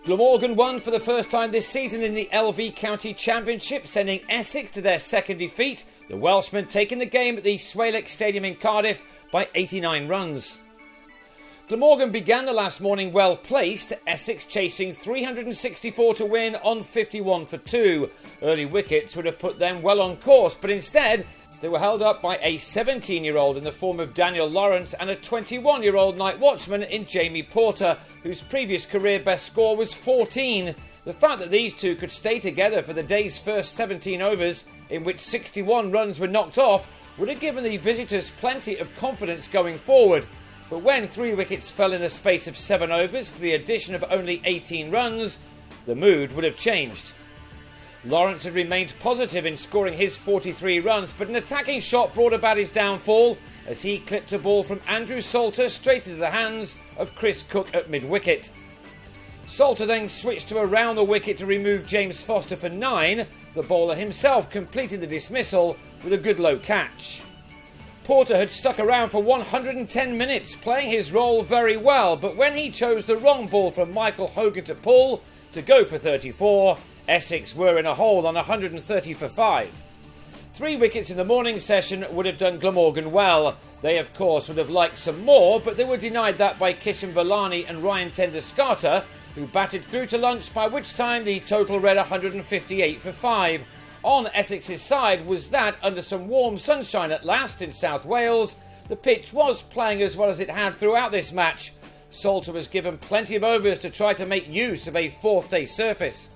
Glamorgan won for the first time this season in the LV County Championship, sending Essex to their second defeat, the Welshmen taking the game at the SWALEC Stadium in Cardiff by 89 runs. Glamorgan began the last morning well placed, Essex chasing 364 to win on 51 for 2. Early wickets would have put them well on course, but instead they were held up by a 17-year-old in the form of Daniel Lawrence and a 21-year-old night watchman in Jamie Porter, whose previous career best score was 14. The fact that these two could stay together for the day's first 17 overs, in which 61 runs were knocked off, would have given the visitors plenty of confidence going forward. But when 3 wickets fell in the space of 7 overs for the addition of only 18 runs, the mood would have changed. Lawrence had remained positive in scoring his 43 runs, but an attacking shot brought about his downfall as he clipped a ball from Andrew Salter straight into the hands of Chris Cook at mid-wicket. Salter then switched to around the wicket to remove James Foster for 9, the bowler himself completing the dismissal with a good low catch. Porter had stuck around for 110 minutes, playing his role very well, but when he chose the wrong ball from Michael Hogan to pull to go for 34, Essex were in a hole on 130 for 5. 3 wickets in the morning session would have done Glamorgan well. They of course would have liked some more, but they were denied that by Kishan Vellani and Ryan Tenduscarter, who batted through to lunch, by which time the total read 158 for 5. On Essex's side was that, under some warm sunshine at last in South Wales, the pitch was playing as well as it had throughout this match. Salter was given plenty of overs to try to make use of a fourth day surface.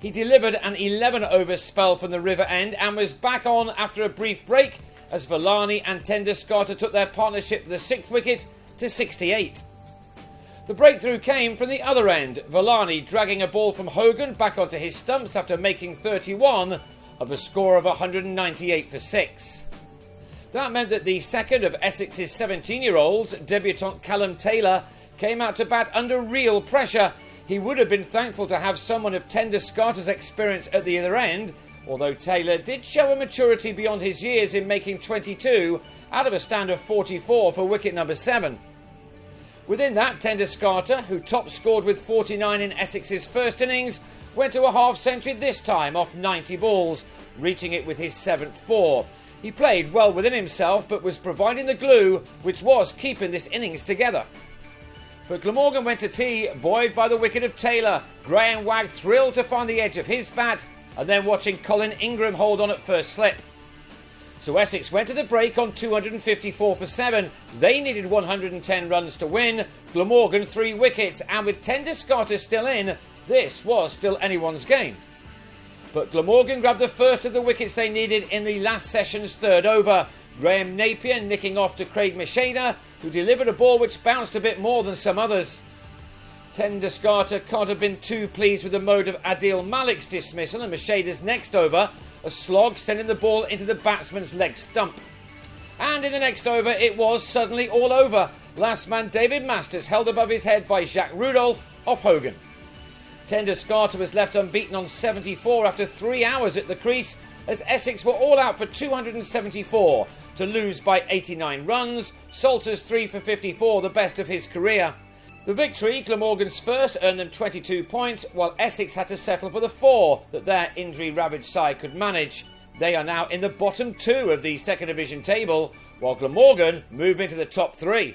He delivered an 11-over spell from the river end and was back on after a brief break as Vellani and Tenduscarter took their partnership for the 6th wicket to 68. The breakthrough came from the other end, Vellani dragging a ball from Hogan back onto his stumps after making 31 of a score of 198 for 6. That meant that the second of Essex's 17-year-olds, debutant Callum Taylor, came out to bat under real pressure. He would have been thankful to have someone of Tenduscarter's experience at the other end, although Taylor did show a maturity beyond his years in making 22 out of a stand of 44 for wicket number 7. Within that, Tenduscarter, who top scored with 49 in Essex's first innings, went to a half-century this time off 90 balls, reaching it with his 7th 4. He played well within himself, but was providing the glue which was keeping this innings together. But Glamorgan went to tea, buoyed by the wicket of Taylor. Graham Wagg thrilled to find the edge of his bat, and then watching Colin Ingram hold on at first slip. So Essex went to the break on 254 for 7. They needed 110 runs to win. Glamorgan 3 wickets, and with Tenduscarter still in, this was still anyone's game. But Glamorgan grabbed the first of the wickets they needed in the last session's 3rd over. Graham Napier nicking off to Craig Macheda, who delivered a ball which bounced a bit more than some others. Tenduscarter can't have been too pleased with the mode of Adil Malik's dismissal, and Macheda's next over, a slog sending the ball into the batsman's leg stump. And in the next over it was suddenly all over. Last man David Masters held above his head by Jacques Rudolph off Hogan. Tenduscarter was left unbeaten on 74 after 3 hours at the crease, as Essex were all out for 274 to lose by 89 runs. Salter's 3 for 54, the best of his career. The victory, Glamorgan's first, earned them 22 points, while Essex had to settle for the 4 that their injury-ravaged side could manage. They are now in the bottom 2 of the second division table, while Glamorgan move into the top 3.